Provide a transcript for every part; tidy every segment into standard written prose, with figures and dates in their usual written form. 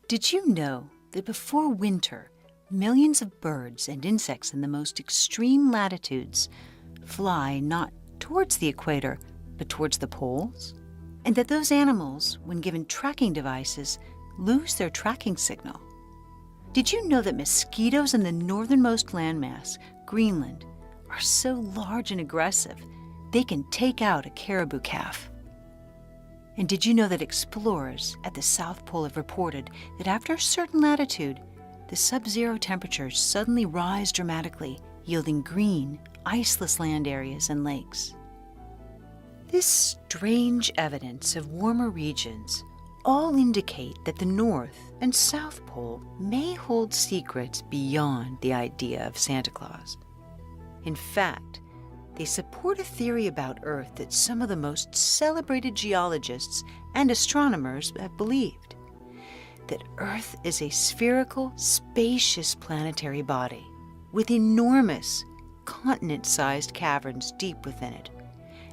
Did you know that before winter, millions of birds and insects in the most extreme latitudes fly not towards the equator, but towards the poles? And that those animals, when given tracking devices, lose their tracking signal? Did you know that mosquitoes in the northernmost landmass, Greenland, are so large and aggressive they can take out a caribou calf? And did you know that explorers at the South Pole have reported that after a certain latitude, the sub-zero temperatures suddenly rise dramatically, yielding green, iceless land areas and lakes? This strange evidence of warmer regions all indicate that the North and South Pole may hold secrets beyond the idea of Santa Claus. In fact, they support a theory about Earth that some of the most celebrated geologists and astronomers have believed: that Earth is a spherical, spacious planetary body with enormous, continent-sized caverns deep within it,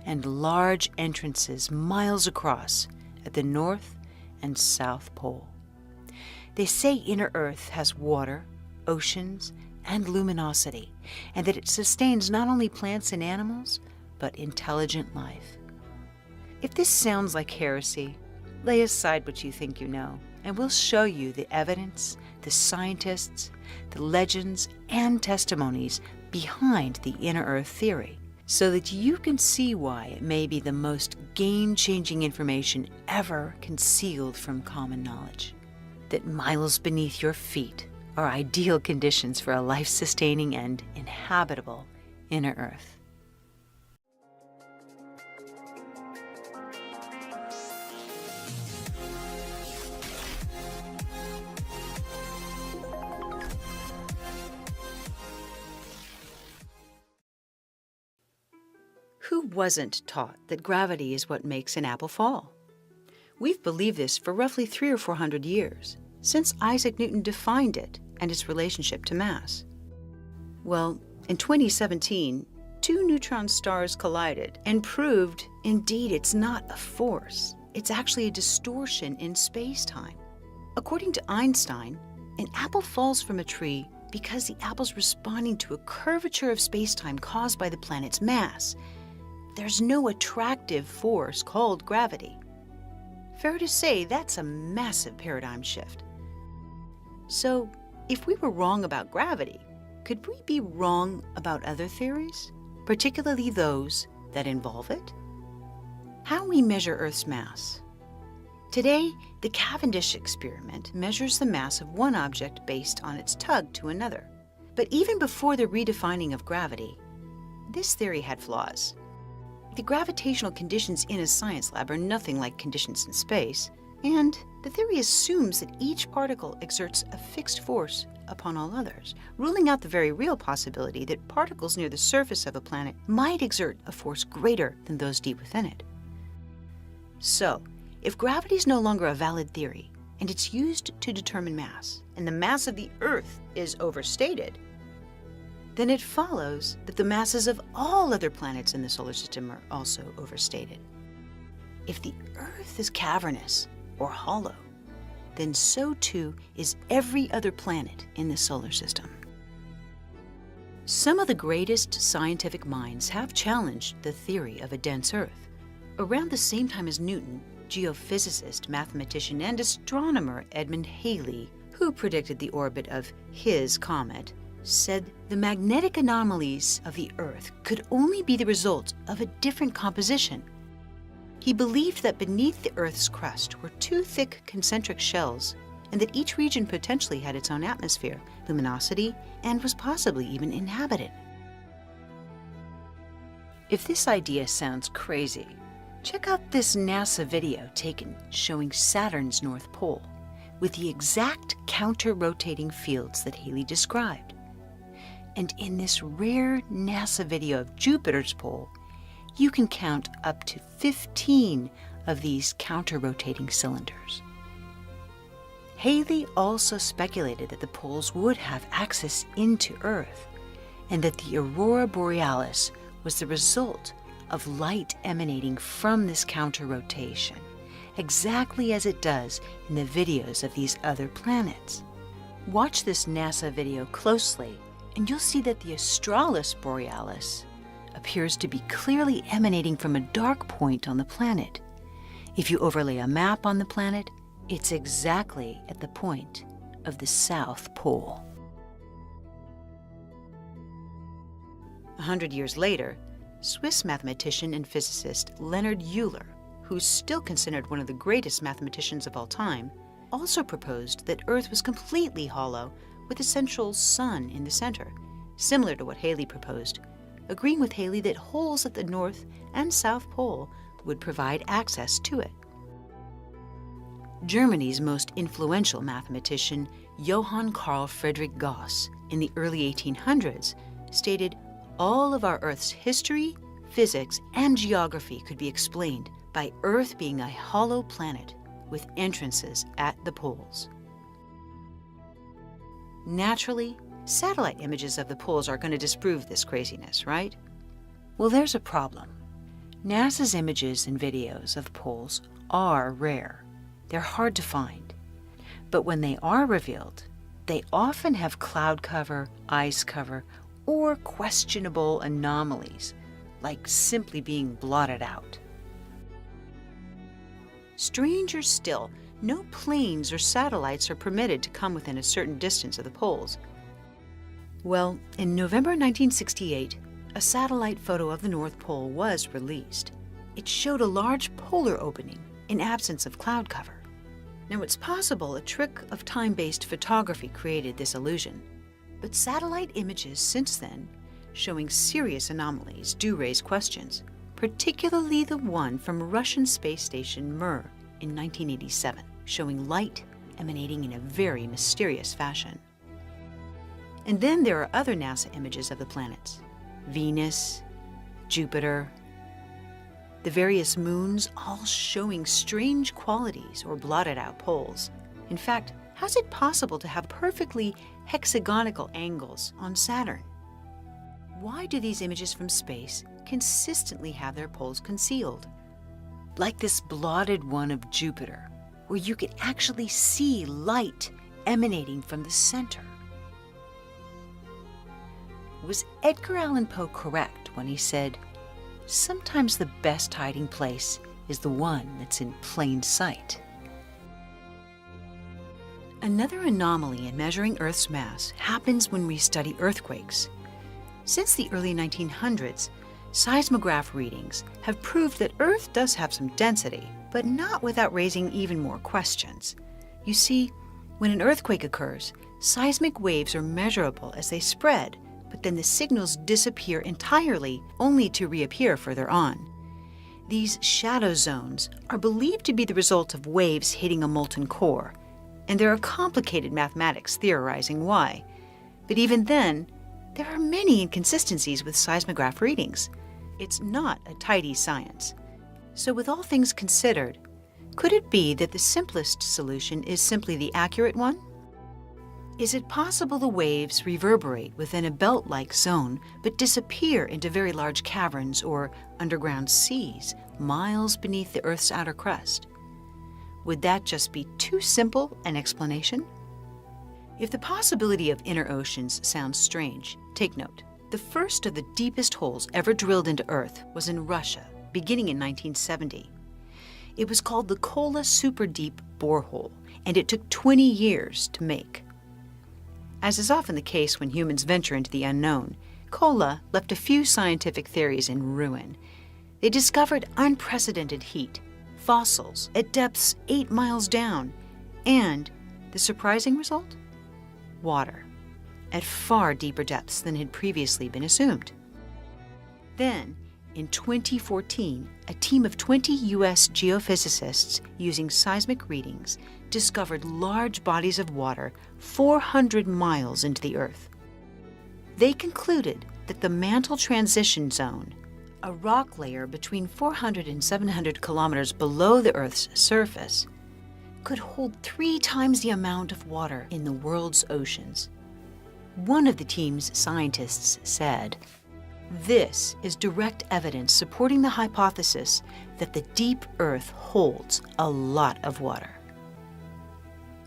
and large entrances miles across at the North and South Pole. They say inner Earth has water, oceans, and luminosity, and that it sustains not only plants and animals, but intelligent life. If this sounds like heresy, lay aside what you think you know, and we'll show you the evidence, the scientists, the legends, and testimonies behind the inner Earth theory, so that you can see why it may be the most game-changing information ever concealed from common knowledge. That miles beneath your feet are ideal conditions for a life-sustaining and inhabitable inner Earth. Who wasn't taught that gravity is what makes an apple fall? We've believed this for roughly 300 or 400 years, since Isaac Newton defined it and its relationship to mass. Well, in 2017, two neutron stars collided and proved, indeed, it's not a force. It's actually a distortion in space-time. According to Einstein, an apple falls from a tree because the apple's responding to a curvature of space-time caused by the planet's mass. There's no attractive force called gravity. Fair to say that's a massive paradigm shift. So, if we were wrong about gravity, could we be wrong about other theories, particularly those that involve it? How we measure Earth's mass. Today, the Cavendish experiment measures the mass of one object based on its tug to another. But even before the redefining of gravity, this theory had flaws. The gravitational conditions in a science lab are nothing like conditions in space, and the theory assumes that each particle exerts a fixed force upon all others, ruling out the very real possibility that particles near the surface of a planet might exert a force greater than those deep within it. So, if gravity is no longer a valid theory, and it's used to determine mass, and the mass of the Earth is overstated, then it follows that the masses of all other planets in the solar system are also overstated. If the Earth is cavernous or hollow, then so too is every other planet in the solar system. Some of the greatest scientific minds have challenged the theory of a dense Earth. Around the same time as Newton, geophysicist, mathematician, and astronomer Edmund Halley, who predicted the orbit of his comet, said the magnetic anomalies of the Earth could only be the result of a different composition. He believed that beneath the Earth's crust were two thick concentric shells, and that each region potentially had its own atmosphere, luminosity, and was possibly even inhabited. If this idea sounds crazy, check out this NASA video taken showing Saturn's North Pole, with the exact counter-rotating fields that Halley described. And in this rare NASA video of Jupiter's pole, you can count up to 15 of these counter-rotating cylinders. Halley also speculated that the poles would have access into Earth, and that the aurora borealis was the result of light emanating from this counter-rotation, exactly as it does in the videos of these other planets. Watch this NASA video closely, and you'll see that the Australis Borealis appears to be clearly emanating from a dark point on the planet. If you overlay a map on the planet, it's exactly at the point of the South Pole. 100 years later, Swiss mathematician and physicist Leonhard Euler, who's still considered one of the greatest mathematicians of all time, also proposed that Earth was completely hollow with a central sun in the center, similar to what Halley proposed, agreeing with Halley that holes at the North and South Pole would provide access to it. Germany's most influential mathematician, Johann Carl Friedrich Gauss, in the early 1800s, stated all of our Earth's history, physics, and geography could be explained by Earth being a hollow planet with entrances at the poles. Naturally, satellite images of the poles are going to disprove this craziness, right? Well, there's a problem. NASA's images and videos of poles are rare. They're hard to find. But when they are revealed, they often have cloud cover, ice cover, or questionable anomalies, like simply being blotted out. Stranger still, no planes or satellites are permitted to come within a certain distance of the poles. Well, in November 1968, a satellite photo of the North Pole was released. It showed a large polar opening in absence of cloud cover. Now, it's possible a trick of time-based photography created this illusion, but satellite images since then, showing serious anomalies, do raise questions, particularly the one from Russian space station Mir in 1987, showing light emanating in a very mysterious fashion. And then there are other NASA images of the planets: Venus, Jupiter, the various moons, all showing strange qualities or blotted out poles. In fact, how's it possible to have perfectly hexagonal angles on Saturn? Why do these images from space consistently have their poles concealed? Like this blotted one of Jupiter, where you can actually see light emanating from the center. Was Edgar Allan Poe correct when he said, "Sometimes the best hiding place is the one that's in plain sight"? Another anomaly in measuring Earth's mass happens when we study earthquakes. Since the early 1900s, seismograph readings have proved that Earth does have some density, but not without raising even more questions. You see, when an earthquake occurs, seismic waves are measurable as they spread, but then the signals disappear entirely, only to reappear further on. These shadow zones are believed to be the result of waves hitting a molten core, and there are complicated mathematics theorizing why. But even then, there are many inconsistencies with seismograph readings. It's not a tidy science. So with all things considered, could it be that the simplest solution is simply the accurate one? Is it possible the waves reverberate within a belt-like zone but disappear into very large caverns or underground seas miles beneath the Earth's outer crust? Would that just be too simple an explanation? If the possibility of inner oceans sounds strange, take note. The first of the deepest holes ever drilled into Earth was in Russia, beginning in 1970. It was called the Kola Super Deep Borehole, and it took 20 years to make. As is often the case when humans venture into the unknown, Kola left a few scientific theories in ruin. They discovered unprecedented heat, fossils at depths 8 miles down, and the surprising result? Water, at far deeper depths than had previously been assumed. Then, in 2014, a team of 20 U.S. geophysicists using seismic readings discovered large bodies of water 400 miles into the Earth. They concluded that the mantle transition zone, a rock layer between 400 and 700 kilometers below the Earth's surface, could hold 3 times the amount of water in the world's oceans. One of the team's scientists said, This is direct evidence supporting the hypothesis that the deep Earth holds a lot of water.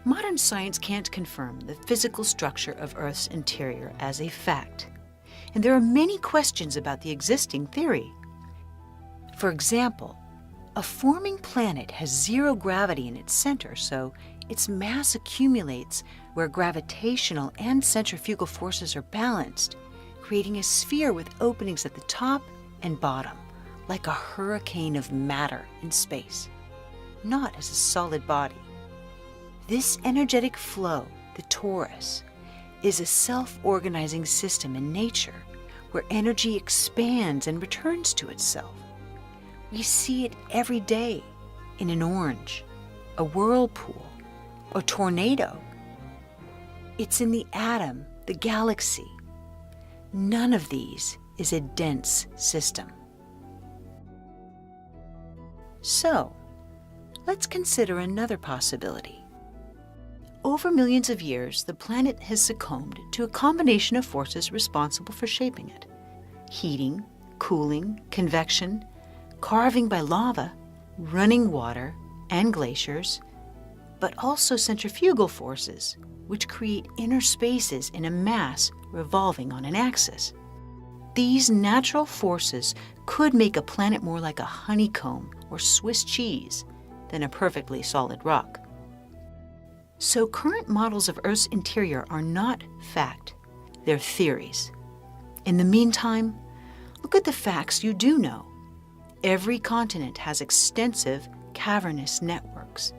Modern science can't confirm the physical structure of Earth's interior as a fact, and there are many questions about the existing theory. For example, a forming planet has zero gravity in its center, so its mass accumulates where gravitational and centrifugal forces are balanced, creating a sphere with openings at the top and bottom, like a hurricane of matter in space, not as a solid body. This energetic flow, the torus, is a self-organizing system in nature where energy expands and returns to itself. We see it every day in an orange, a whirlpool, a tornado. It's in the atom, the galaxy. None of these is a dense system. So, let's consider another possibility. Over millions of years, the planet has succumbed to a combination of forces responsible for shaping it. Heating, cooling, convection, carving by lava, running water, and glaciers, but also centrifugal forces, which create inner spaces in a mass revolving on an axis. These natural forces could make a planet more like a honeycomb or Swiss cheese than a perfectly solid rock. So current models of Earth's interior are not fact, they're theories. In the meantime, look at the facts you do know. Every continent has extensive cavernous networks,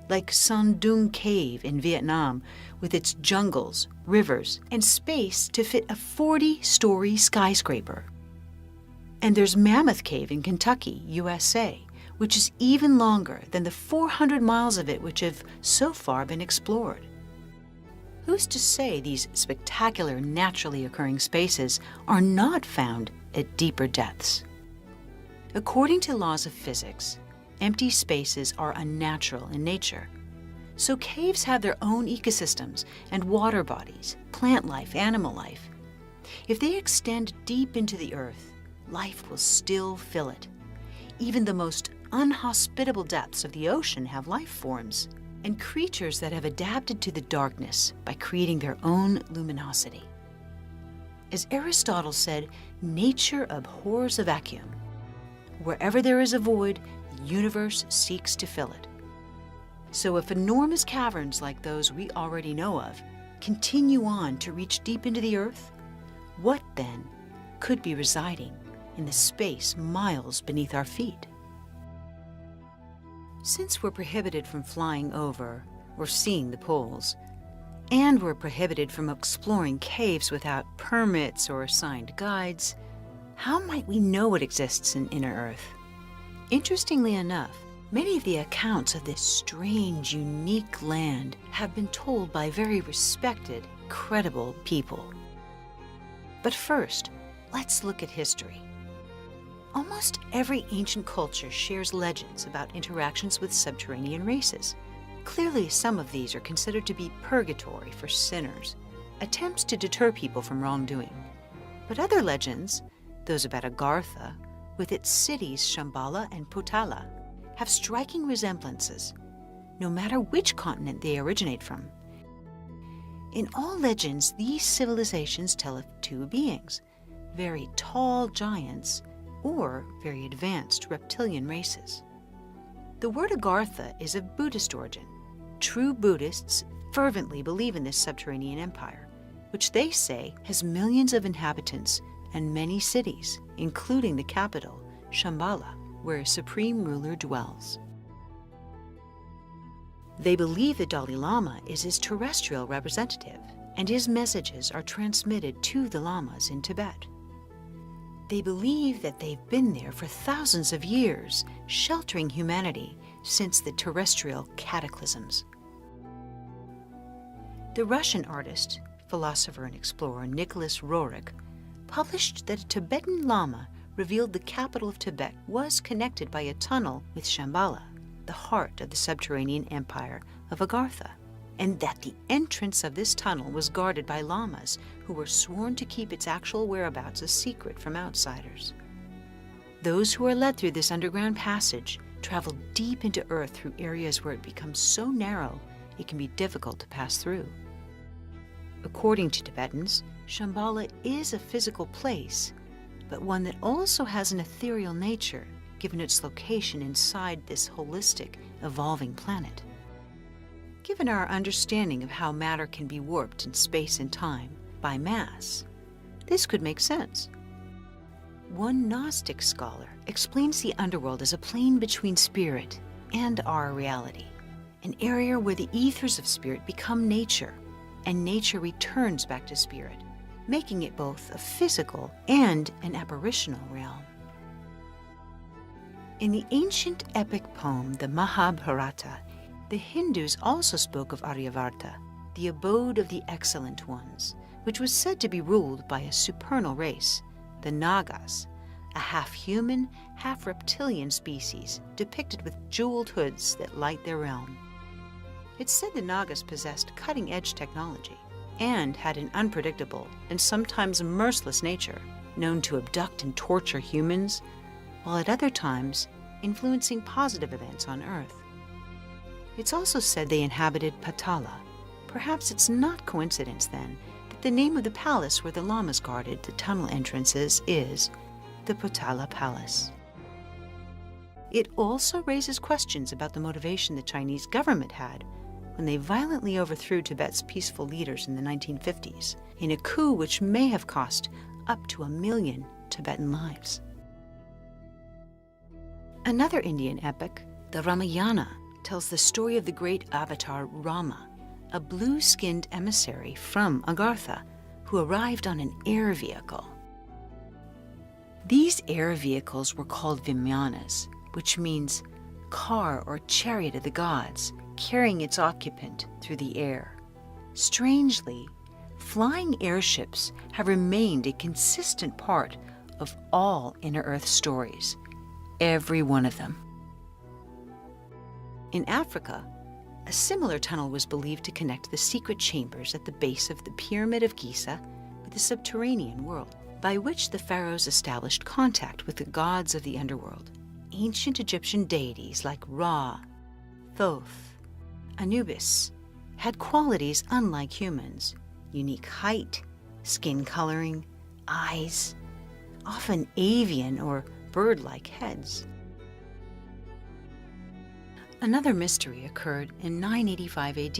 like Son Doong Cave in Vietnam, with its jungles, rivers, and space to fit a 40-story skyscraper. And there's Mammoth Cave in Kentucky, USA, which is even longer than the 400 miles of it which have so far been explored. Who's to say these spectacular naturally occurring spaces are not found at deeper depths? According to laws of physics, empty spaces are unnatural in nature. So caves have their own ecosystems and water bodies, plant life, animal life. If they extend deep into the earth, life will still fill it. Even the most unhospitable depths of the ocean have life forms and creatures that have adapted to the darkness by creating their own luminosity. As Aristotle said, nature abhors a vacuum. Wherever there is a void, the universe seeks to fill it. So if enormous caverns like those we already know of continue on to reach deep into the earth, what then could be residing in the space miles beneath our feet? Since we're prohibited from flying over or seeing the poles, and we're prohibited from exploring caves without permits or assigned guides, how might we know what exists in inner Earth? Interestingly enough, many of the accounts of this strange, unique land have been told by very respected, credible people. But first, let's look at history. Almost every ancient culture shares legends about interactions with subterranean races. Clearly, some of these are considered to be purgatory for sinners, attempts to deter people from wrongdoing. But other legends, those about Agartha, with its cities Shambhala and Potala, have striking resemblances, no matter which continent they originate from. In all legends, these civilizations tell of two beings, very tall giants or very advanced reptilian races. The word Agartha is of Buddhist origin. True Buddhists fervently believe in this subterranean empire, which they say has millions of inhabitants and many cities, including the capital, Shambhala, where a supreme ruler dwells. They believe the Dalai Lama is his terrestrial representative, and his messages are transmitted to the lamas in Tibet. They believe that they've been there for thousands of years, sheltering humanity since the terrestrial cataclysms. The Russian artist, philosopher, and explorer Nicholas Roerich published that a Tibetan Lama revealed the capital of Tibet was connected by a tunnel with Shambhala, the heart of the subterranean empire of Agartha. and that the entrance of this tunnel was guarded by lamas who were sworn to keep its actual whereabouts a secret from outsiders. Those who are led through this underground passage travel deep into earth through areas where it becomes so narrow it can be difficult to pass through. According to Tibetans, Shambhala is a physical place, but one that also has an ethereal nature, given its location inside this holistic, evolving planet. Given our understanding of how matter can be warped in space and time by mass, this could make sense. One Gnostic scholar explains the underworld as a plane between spirit and our reality, an area where the ethers of spirit become nature, and nature returns back to spirit, making it both a physical and an apparitional realm. In the ancient epic poem, the Mahabharata, the Hindus also spoke of Aryavarta, the abode of the excellent ones, which was said to be ruled by a supernal race, the Nagas, a half-human, half-reptilian species depicted with jeweled hoods that light their realm. It's said the Nagas possessed cutting-edge technology and had an unpredictable and sometimes merciless nature, known to abduct and torture humans, while at other times influencing positive events on Earth. It's also said they inhabited Patala. Perhaps it's not coincidence, then, that the name of the palace where the lamas guarded the tunnel entrances is the Potala Palace. It also raises questions about the motivation the Chinese government had when they violently overthrew Tibet's peaceful leaders in the 1950s, in a coup which may have cost up to 1 million Tibetan lives. Another Indian epic, the Ramayana, tells the story of the great avatar Rama, a blue-skinned emissary from Agartha who arrived on an air vehicle. These air vehicles were called Vimanas, which means car or chariot of the gods, carrying its occupant through the air. Strangely, flying airships have remained a consistent part of all Inner Earth stories, every one of them. In Africa, a similar tunnel was believed to connect the secret chambers at the base of the Pyramid of Giza with the subterranean world, by which the pharaohs established contact with the gods of the underworld. Ancient Egyptian deities like Ra, Thoth, Anubis had qualities unlike humans: unique height, skin coloring, eyes, often avian or bird-like heads. Another mystery occurred in 985 AD,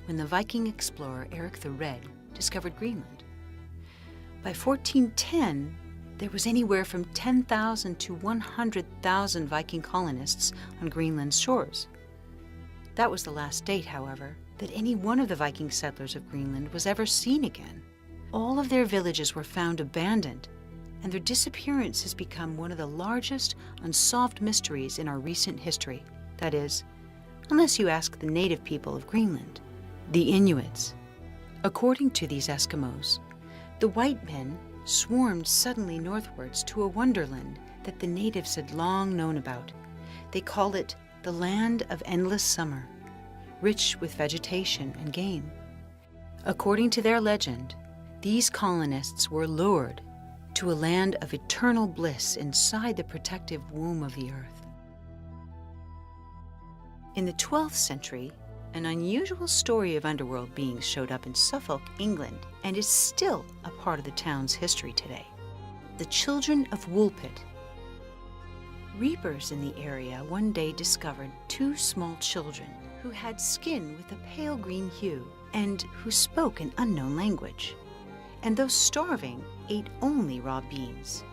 when the Viking explorer Eric the Red discovered Greenland. By 1410, there was anywhere from 10,000 to 100,000 Viking colonists on Greenland's shores. That was the last date, however, that any one of the Viking settlers of Greenland was ever seen again. All of their villages were found abandoned, and their disappearance has become one of the largest unsolved mysteries in our recent history. That is, unless you ask the native people of Greenland, the Inuits. According to these Eskimos, the white men swarmed suddenly northwards to a wonderland that the natives had long known about. They called it the Land of Endless Summer, rich with vegetation and game. According to their legend, these colonists were lured to a land of eternal bliss inside the protective womb of the earth. In the 12th century, an unusual story of underworld beings showed up in Suffolk, England, and is still a part of the town's history today. The Children of Woolpit. Reapers in the area one day discovered 2 small children who had skin with a pale green hue and who spoke an unknown language. And though starving, ate only raw beans.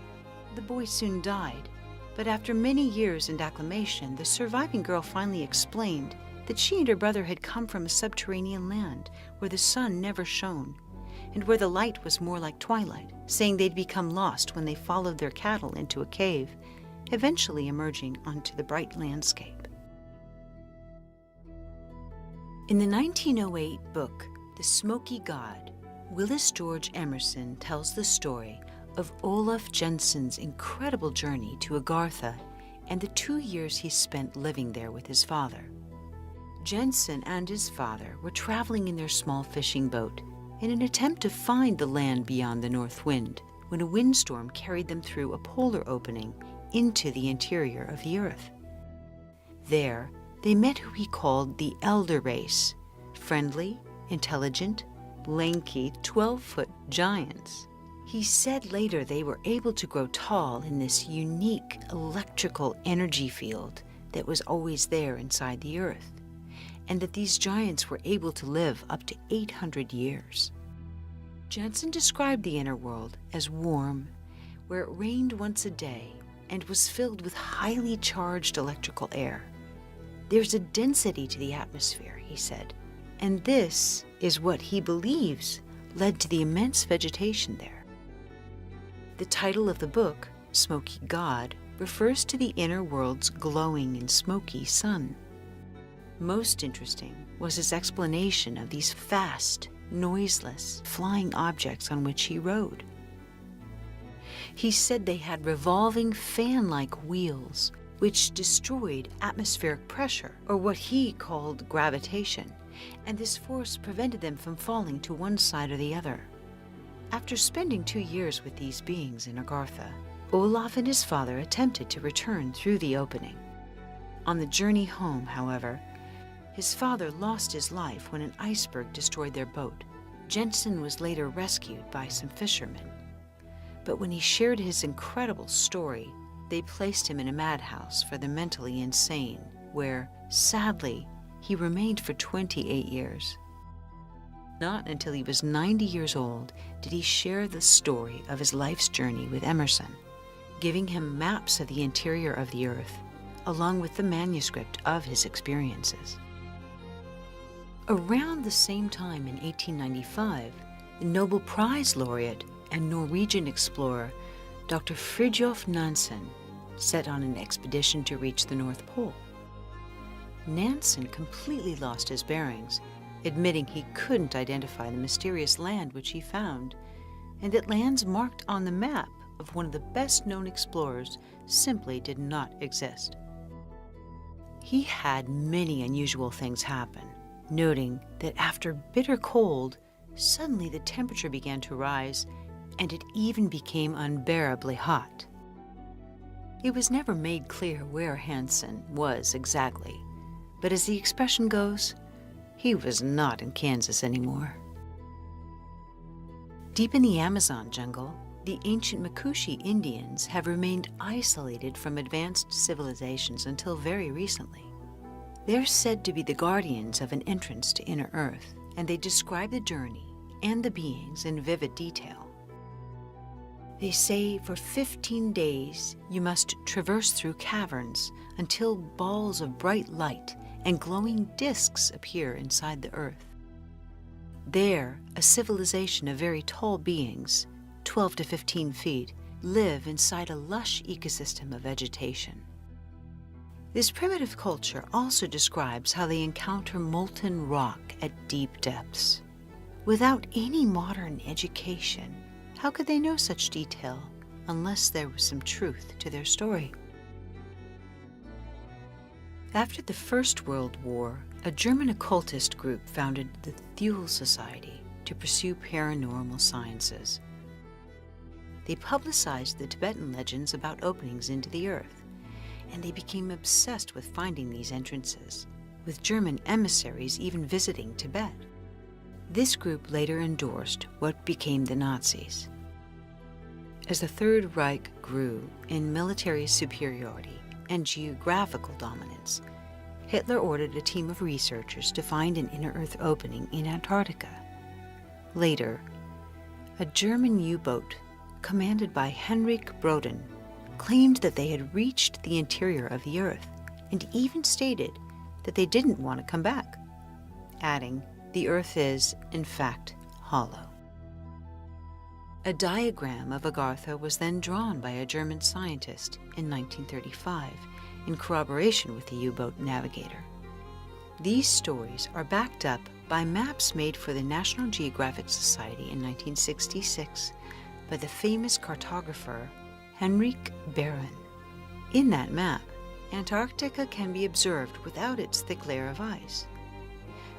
The boy soon died, but after many years in declamation, the surviving girl finally explained that she and her brother had come from a subterranean land where the sun never shone, and where the light was more like twilight, saying they'd become lost when they followed their cattle into a cave, eventually emerging onto the bright landscape. In the 1908 book, The Smoky God, Willis George Emerson tells the story of Olaf Jensen's incredible journey to Agartha and the 2 years he spent living there with his father. Jensen and his father were traveling in their small fishing boat in an attempt to find the land beyond the north wind when a windstorm carried them through a polar opening into the interior of the Earth. There, they met who he called the Elder Race, friendly, intelligent, lanky 12-foot giants. He said later they were able to grow tall in this unique electrical energy field that was always there inside the Earth, and that these giants were able to live up to 800 years. Jensen described the inner world as warm, where it rained once a day and was filled with highly charged electrical air. There's a density to the atmosphere, he said, and this is what he believes led to the immense vegetation there. The title of the book, Smoky God, refers to the inner world's glowing and smoky sun. Most interesting was his explanation of these fast, noiseless, flying objects on which he rode. He said they had revolving fan-like wheels which destroyed atmospheric pressure, or what he called gravitation, and this force prevented them from falling to one side or the other. After spending 2 years with these beings in Agartha, Olaf and his father attempted to return through the opening. On the journey home, however, his father lost his life when an iceberg destroyed their boat. Jensen was later rescued by some fishermen. But when he shared his incredible story, they placed him in a madhouse for the mentally insane, where, sadly, he remained for 28 years. Not until he was 90 years old did he share the story of his life's journey with Emerson, giving him maps of the interior of the Earth, along with the manuscript of his experiences. Around the same time in 1895, the Nobel Prize laureate and Norwegian explorer Dr. Fridtjof Nansen set on an expedition to reach the North Pole. Nansen completely lost his bearings, admitting he couldn't identify the mysterious land which he found, and that lands marked on the map of one of the best-known explorers simply did not exist. He had many unusual things happen, noting that after bitter cold, suddenly the temperature began to rise, and it even became unbearably hot. It was never made clear where Nansen was exactly, but as the expression goes, he was not in Kansas anymore. Deep in the Amazon jungle, the ancient Makushi Indians have remained isolated from advanced civilizations until very recently. They're said to be the guardians of an entrance to inner Earth, and they describe the journey and the beings in vivid detail. They say for 15 days you must traverse through caverns until balls of bright light and glowing discs appear inside the Earth. There, a civilization of very tall beings, 12 to 15 feet, live inside a lush ecosystem of vegetation. This primitive culture also describes how they encounter molten rock at deep depths. Without any modern education, how could they know such detail unless there was some truth to their story? After the First World War, a German occultist group founded the Thule Society to pursue paranormal sciences. They publicized the Tibetan legends about openings into the Earth, and they became obsessed with finding these entrances, with German emissaries even visiting Tibet. This group later endorsed what became the Nazis. As the Third Reich grew in military superiority and geographical dominance, Hitler ordered a team of researchers to find an inner Earth opening in Antarctica. Later, a German U-boat commanded by Heinrich Broden claimed that they had reached the interior of the Earth and even stated that they didn't want to come back, adding, "The Earth is, in fact, hollow." A diagram of Agartha was then drawn by a German scientist in 1935 in corroboration with the U-boat navigator. These stories are backed up by maps made for the National Geographic Society in 1966 by the famous cartographer Henrik Behren. In that map, Antarctica can be observed without its thick layer of ice,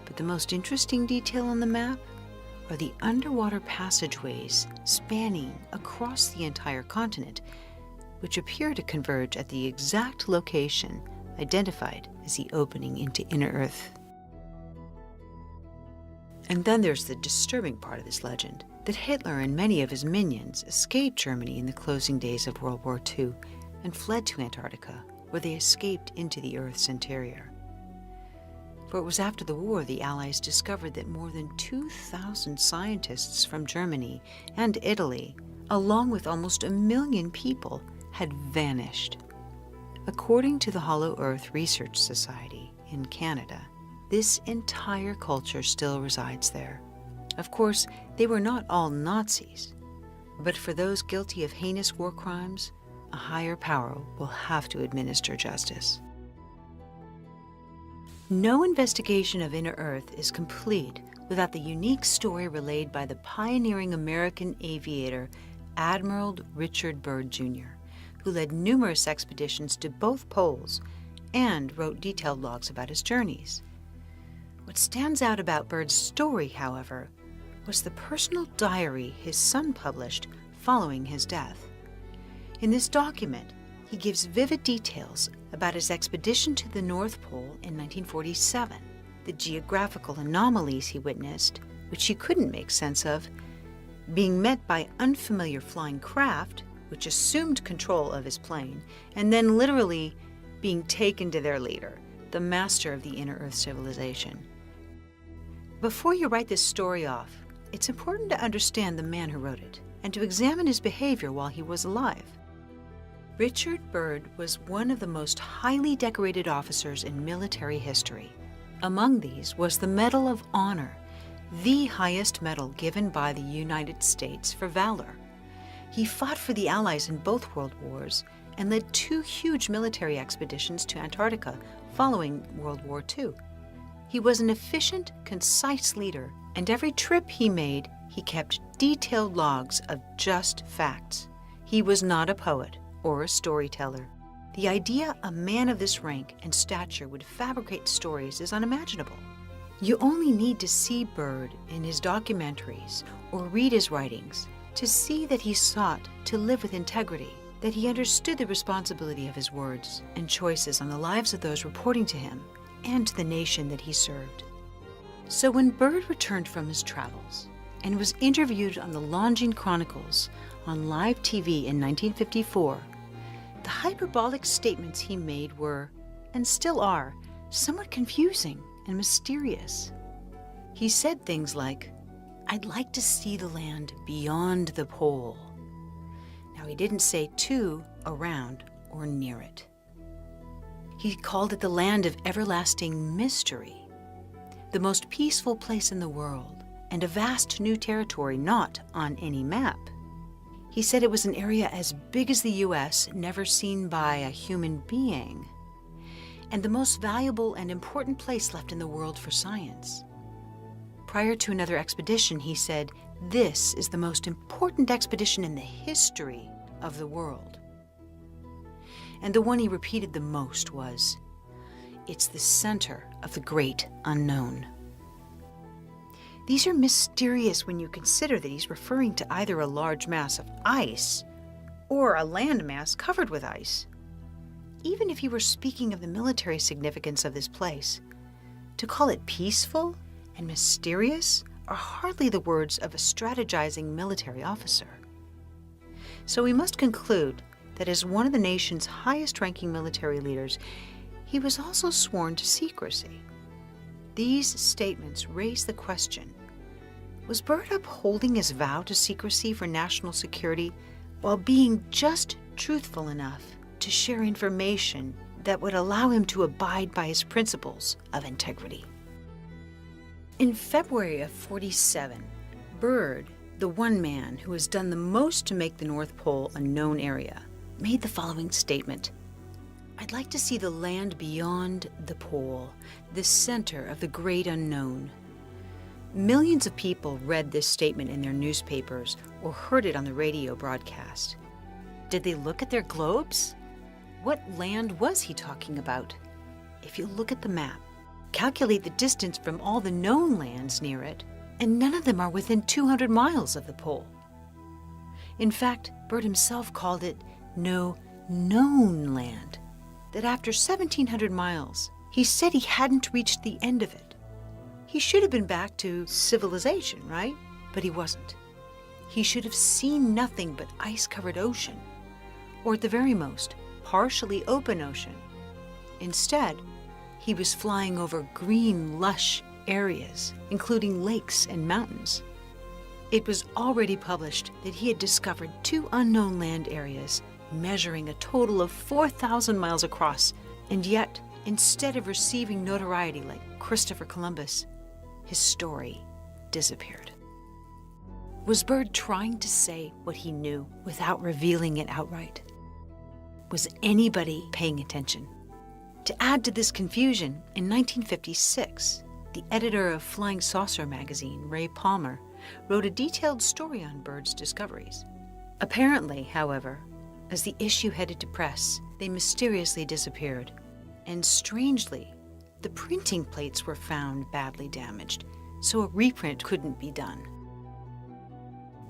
But the most interesting detail on the map are the underwater passageways spanning across the entire continent, which appear to converge at the exact location identified as the opening into inner Earth. And then there's the disturbing part of this legend, that Hitler and many of his minions escaped Germany in the closing days of World War II and fled to Antarctica, where they escaped into the Earth's interior. For it was after the war the Allies discovered that more than 2,000 scientists from Germany and Italy, along with almost 1 million people, had vanished. According to the Hollow Earth Research Society in Canada, this entire culture still resides there. Of course, they were not all Nazis, but for those guilty of heinous war crimes, a higher power will have to administer justice. No investigation of inner Earth is complete without the unique story relayed by the pioneering American aviator Admiral Richard Byrd Jr., who led numerous expeditions to both poles and wrote detailed logs about his journeys. What stands out about Byrd's story, however, was the personal diary his son published following his death. In this document, he gives vivid details about his expedition to the North Pole in 1947, the geographical anomalies he witnessed, which he couldn't make sense of, being met by unfamiliar flying craft, which assumed control of his plane, and then literally being taken to their leader, the master of the inner Earth civilization. Before you write this story off, it's important to understand the man who wrote it and to examine his behavior while he was alive. Richard Byrd was one of the most highly decorated officers in military history. Among these was the Medal of Honor, the highest medal given by the United States for valor. He fought for the Allies in both World Wars and led 2 huge military expeditions to Antarctica following World War II. He was an efficient, concise leader, and every trip he made, he kept detailed logs of just facts. He was not a poet or a storyteller. The idea a man of this rank and stature would fabricate stories is unimaginable. You only need to see Byrd in his documentaries or read his writings to see that he sought to live with integrity, that he understood the responsibility of his words and choices on the lives of those reporting to him and to the nation that he served. So when Byrd returned from his travels and was interviewed on the Longines Chronicles on live TV in 1954, the hyperbolic statements he made were, and still are, somewhat confusing and mysterious. He said things like, "I'd like to see the land beyond the pole." Now, he didn't say to, around, or near it. He called it the land of everlasting mystery, the most peaceful place in the world, and a vast new territory not on any map. He said it was an area as big as the U.S., never seen by a human being, and the most valuable and important place left in the world for science. Prior to another expedition, he said, "This is the most important expedition in the history of the world." And the one he repeated the most was, "It's the center of the great unknown." These are mysterious when you consider that he's referring to either a large mass of ice or a land mass covered with ice. Even if he were speaking of the military significance of this place, to call it peaceful and mysterious are hardly the words of a strategizing military officer. So we must conclude that as one of the nation's highest-ranking military leaders, he was also sworn to secrecy. These statements raise the question, was Byrd upholding his vow to secrecy for national security while being just truthful enough to share information that would allow him to abide by his principles of integrity? In February of '47, Byrd, the one man who has done the most to make the North Pole a known area, made the following statement: "I'd like to see the land beyond the pole, the center of the great unknown." Millions of people read this statement in their newspapers or heard it on the radio broadcast. Did they look at their globes? What land was he talking about? If you look at the map, calculate the distance from all the known lands near it, and none of them are within 200 miles of the pole. In fact, Byrd himself called it no known land, that after 1,700 miles, he said he hadn't reached the end of it. He should have been back to civilization, right? But he wasn't. He should have seen nothing but ice-covered ocean, or at the very most, partially open ocean. Instead, he was flying over green, lush areas, including lakes and mountains. It was already published that he had discovered 2 unknown land areas measuring a total of 4,000 miles across, and yet, instead of receiving notoriety like Christopher Columbus, his story disappeared. Was Byrd trying to say what he knew without revealing it outright? Was anybody paying attention? To add to this confusion, in 1956, the editor of Flying Saucer magazine, Ray Palmer, wrote a detailed story on Byrd's discoveries. Apparently, however, as the issue headed to press, they mysteriously disappeared. And strangely, the printing plates were found badly damaged, so a reprint couldn't be done.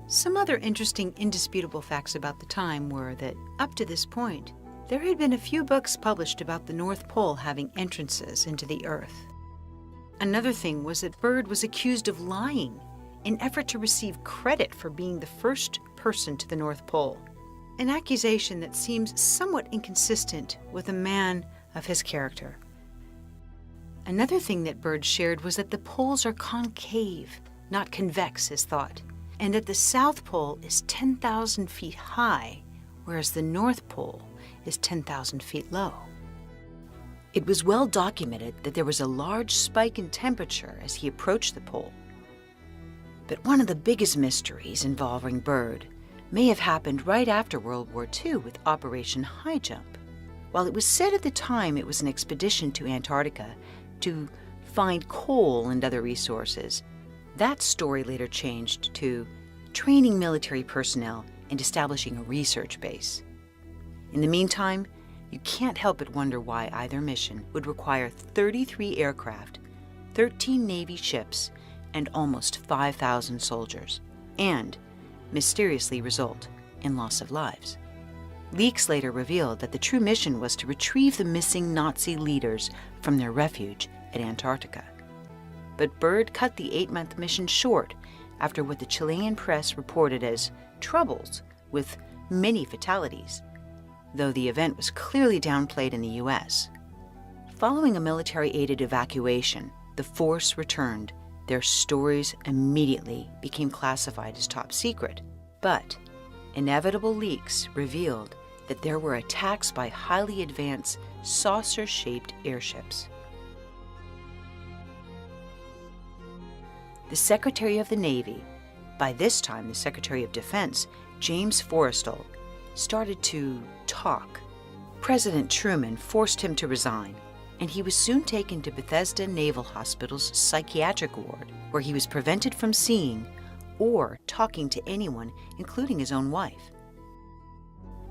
Some other interesting, indisputable facts about the time were that, up to this point, there had been a few books published about the North Pole having entrances into the Earth. Another thing was that Byrd was accused of lying in effort to receive credit for being the first person to the North Pole, an accusation that seems somewhat inconsistent with a man of his character. Another thing that Byrd shared was that the poles are concave, not convex as thought, and that the South Pole is 10,000 feet high, whereas the North Pole is 10,000 feet low. It was well documented that there was a large spike in temperature as he approached the pole. But one of the biggest mysteries involving Byrd may have happened right after World War II with Operation High Jump. While it was said at the time it was an expedition to Antarctica to find coal and other resources, that story later changed to training military personnel and establishing a research base. In the meantime, you can't help but wonder why either mission would require 33 aircraft, 13 Navy ships, and almost 5,000 soldiers, and mysteriously result in loss of lives. Leaks later revealed that the true mission was to retrieve the missing Nazi leaders from their refuge at Antarctica. But Byrd cut the 8-month mission short after what the Chilean press reported as troubles with many fatalities, though the event was clearly downplayed in the U.S. Following a military-aided evacuation, the force returned. Their stories immediately became classified as top secret, but inevitable leaks revealed that there were attacks by highly advanced saucer-shaped airships. The Secretary of the Navy, by this time the Secretary of Defense, James Forrestal, started to talk. President Truman forced him to resign, and he was soon taken to Bethesda Naval Hospital's psychiatric ward, where he was prevented from seeing or talking to anyone, including his own wife.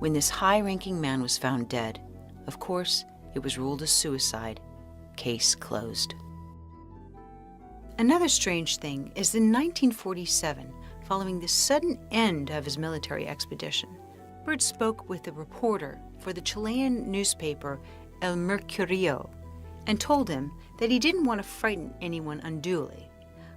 When this high-ranking man was found dead, of course, it was ruled a suicide. Case closed. Another strange thing is in 1947, following the sudden end of his military expedition, Byrd spoke with a reporter for the Chilean newspaper El Mercurio and told him that he didn't want to frighten anyone unduly,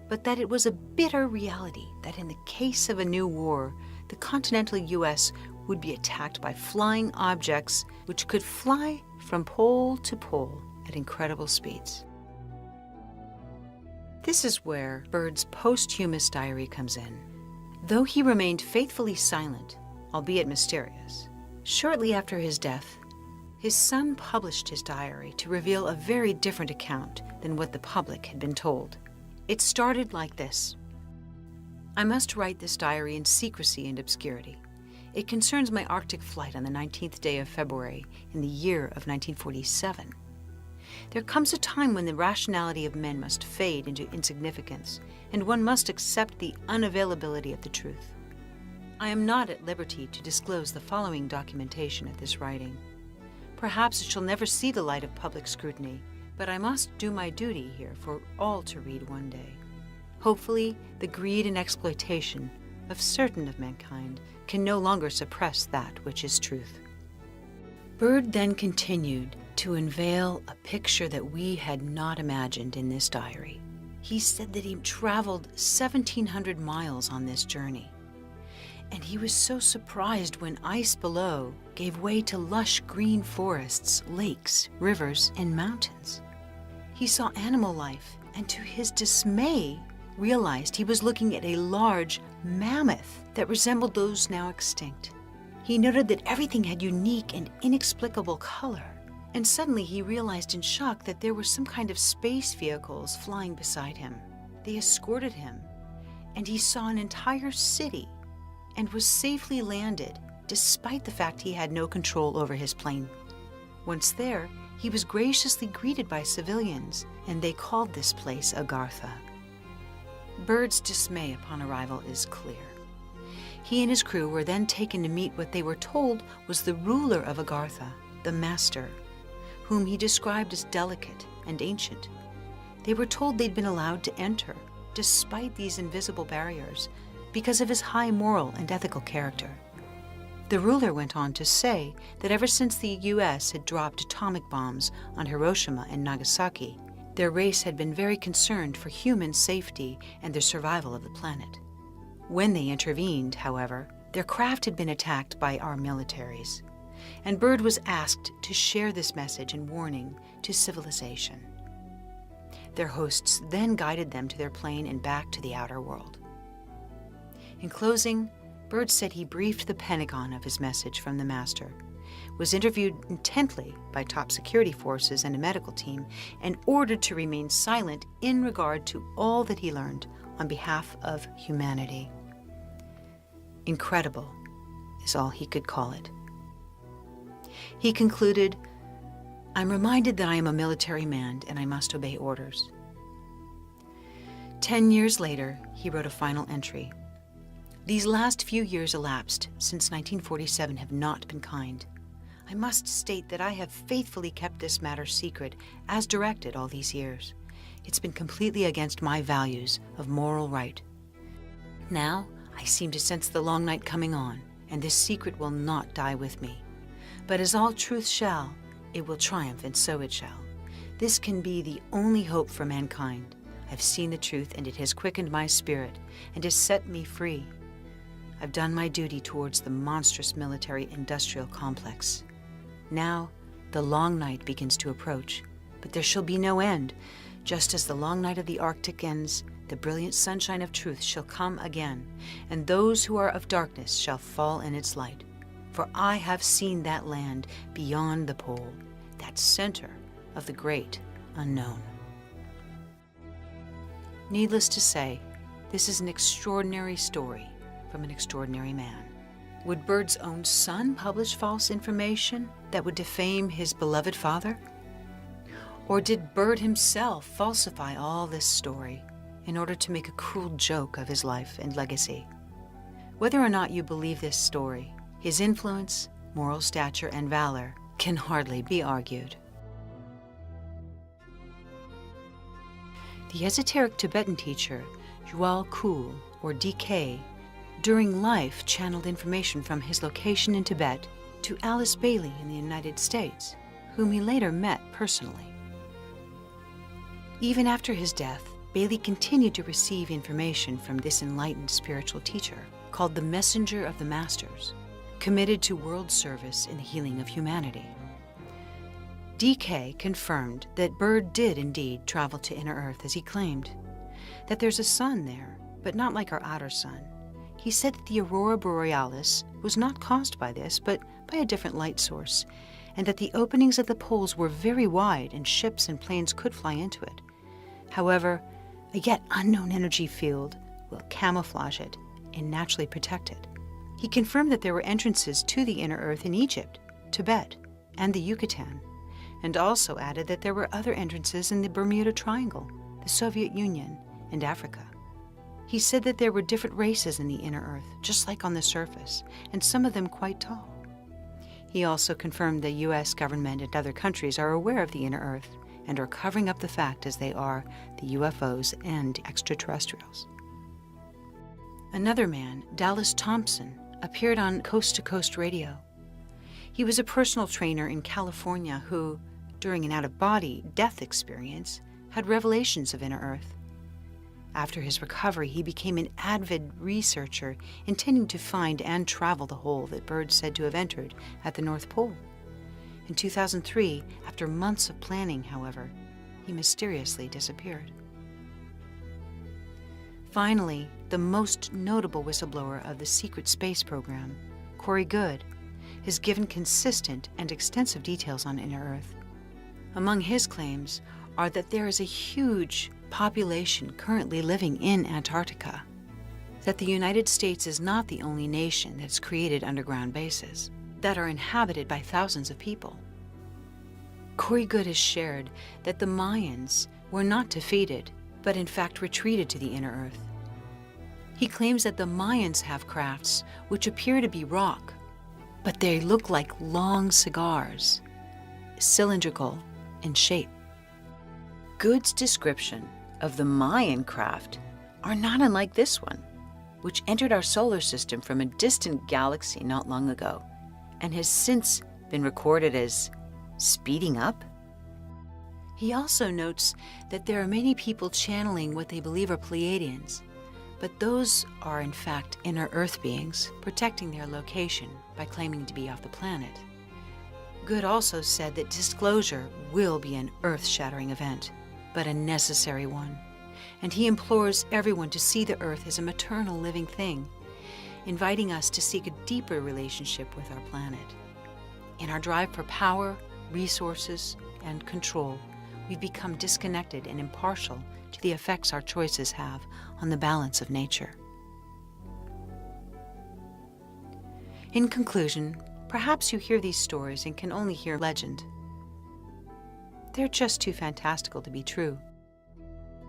but that it was a bitter reality that in the case of a new war, the continental U.S. would be attacked by flying objects which could fly from pole to pole at incredible speeds. This is where Byrd's posthumous diary comes in. Though he remained faithfully silent, albeit mysterious, shortly after his death, his son published his diary to reveal a very different account than what the public had been told. It started like this: I must write this diary in secrecy and obscurity. It concerns my Arctic flight on the 19th day of February in the year of 1947. There comes a time when the rationality of men must fade into insignificance, and one must accept the unavailability of the truth. I am not at liberty to disclose the following documentation of this writing. Perhaps it shall never see the light of public scrutiny, But I must do my duty here for all to read one day. Hopefully, the greed and exploitation of certain of mankind can no longer suppress that which is truth. Byrd then continued to unveil a picture that we had not imagined in this diary. He said that he traveled 1,700 miles on this journey, and he was so surprised when ice below gave way to lush green forests, lakes, rivers, and mountains. He saw animal life, and to his dismay, realized he was looking at a large mammoth that resembled those now extinct. He noted that everything had unique and inexplicable color, and suddenly he realized in shock that there were some kind of space vehicles flying beside him. They escorted him, and he saw an entire city and was safely landed despite the fact he had no control over his plane. Once there, he was graciously greeted by civilians, and they called this place Agartha. Byrd's dismay upon arrival is clear. He and his crew were then taken to meet what they were told was the ruler of Agartha, the Master, whom he described as delicate and ancient. They were told they'd been allowed to enter, despite these invisible barriers, because of his high moral and ethical character. The ruler went on to say that ever since the U.S. had dropped atomic bombs on Hiroshima and Nagasaki, their race had been very concerned for human safety and the survival of the planet. When they intervened, however, their craft had been attacked by our militaries, and Byrd was asked to share this message and warning to civilization. Their hosts then guided them to their plane and back to the outer world. In closing, Byrd said he briefed the Pentagon of his message from the Master, was interviewed intently by top security forces and a medical team, and ordered to remain silent in regard to all that he learned on behalf of humanity. Incredible is all he could call it. He concluded, "I'm reminded that I am a military man and I must obey orders." 10 years later, he wrote a final entry. "These last few years elapsed since 1947 have not been kind. I must state that I have faithfully kept this matter secret as directed all these years. It's been completely against my values of moral right. Now, I seem to sense the long night coming on, and this secret will not die with me. But as all truth shall, it will triumph, and so it shall. This can be the only hope for mankind. I've seen the truth, and it has quickened my spirit, and has set me free. I've done my duty towards the monstrous military-industrial complex. Now, the long night begins to approach, but there shall be no end. Just as the long night of the Arctic ends, the brilliant sunshine of truth shall come again, and those who are of darkness shall fall in its light. For I have seen that land beyond the pole, that center of the great unknown." Needless to say, this is an extraordinary story from an extraordinary man. Would Byrd's own son publish false information that would defame his beloved father? Or did Byrd himself falsify all this story in order to make a cruel joke of his life and legacy? Whether or not you believe this story, his influence, moral stature, and valor can hardly be argued. The esoteric Tibetan teacher, Djwhal Khul, or DK, during life channeled information from his location in Tibet to Alice Bailey in the United States, whom he later met personally. Even after his death, Bailey continued to receive information from this enlightened spiritual teacher, called the Messenger of the Masters, committed to world service in the healing of humanity. DK confirmed that Byrd did indeed travel to inner Earth as he claimed, that there's a sun there, but not like our outer sun. He said that the aurora borealis was not caused by this, but by a different light source, and that the openings of the poles were very wide and ships and planes could fly into it. However, a yet unknown energy field will camouflage it and naturally protect it. He confirmed that there were entrances to the inner Earth in Egypt, Tibet, and the Yucatan, and also added that there were other entrances in the Bermuda Triangle, the Soviet Union, and Africa. He said that there were different races in the inner Earth, just like on the surface, and some of them quite tall. He also confirmed the U.S. government and other countries are aware of the inner Earth and are covering up the fact as they are the UFOs and extraterrestrials. Another man, Dallas Thompson, appeared on Coast to Coast Radio. He was a personal trainer in California who, during an out-of-body death experience, had revelations of inner Earth. After his recovery, he became an avid researcher, intending to find and travel the hole that birds said to have entered at the North Pole. In 2003, after months of planning, however, he mysteriously disappeared. Finally, the most notable whistleblower of the secret space program, Corey Goode, has given consistent and extensive details on inner Earth. Among his claims are that there is a huge population currently living in Antarctica, that the United States is not the only nation that's created underground bases that are inhabited by thousands of people. Corey Goode has shared that the Mayans were not defeated, but in fact retreated to the inner Earth. He claims that the Mayans have crafts which appear to be rock, but they look like long cigars, cylindrical in shape. Goode's description of the Mayan craft are not unlike this one, which entered our solar system from a distant galaxy not long ago and has since been recorded as speeding up. He also notes that there are many people channeling what they believe are Pleiadians, but those are in fact inner Earth beings protecting their location by claiming to be off the planet. Goode also said that disclosure will be an earth-shattering event, but a necessary one, and he implores everyone to see the Earth as a maternal living thing, inviting us to seek a deeper relationship with our planet. In our drive for power, resources, and control, we've become disconnected and impartial to the effects our choices have on the balance of nature. In conclusion, perhaps you hear these stories and can only hear legend. They're just too fantastical to be true.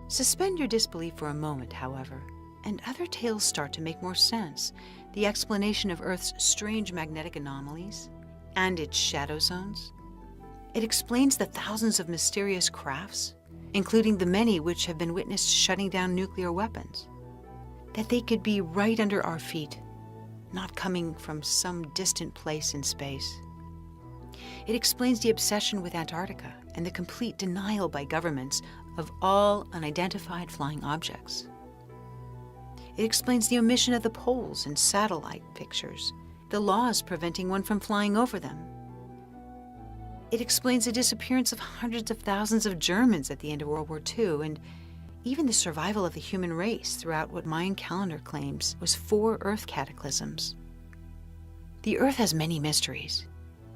Suspend your disbelief for a moment, however, and other tales start to make more sense. The explanation of Earth's strange magnetic anomalies and its shadow zones. It explains the thousands of mysterious crafts, including the many which have been witnessed shutting down nuclear weapons. That they could be right under our feet, not coming from some distant place in space. It explains the obsession with Antarctica and the complete denial by governments of all unidentified flying objects. It explains the omission of the poles in satellite pictures, the laws preventing one from flying over them. It explains the disappearance of hundreds of thousands of Germans at the end of World War II, and even the survival of the human race throughout what Mayan calendar claims was 4 Earth cataclysms. The Earth has many mysteries,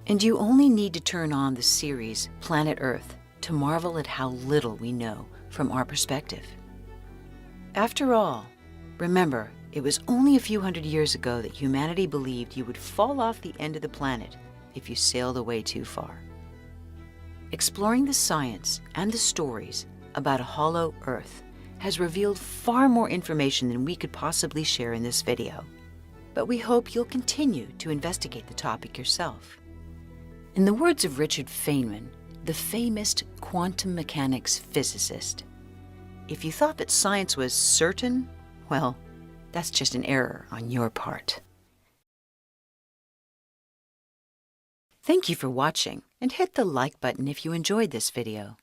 and you only need to turn on the series Planet Earth to marvel at how little we know from our perspective. After all, remember, it was only a few hundred years ago that humanity believed you would fall off the end of the planet if you sailed away too far. Exploring the science and the stories about a hollow Earth has revealed far more information than we could possibly share in this video. But we hope you'll continue to investigate the topic yourself. In the words of Richard Feynman, the famous quantum mechanics physicist, if you thought that science was certain, well, that's just an error on your part. Thank you for watching, and hit the like button if you enjoyed this video.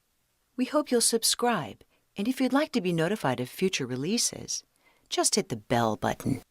We hope you'll subscribe, and if you'd like to be notified of future releases, just hit the bell button.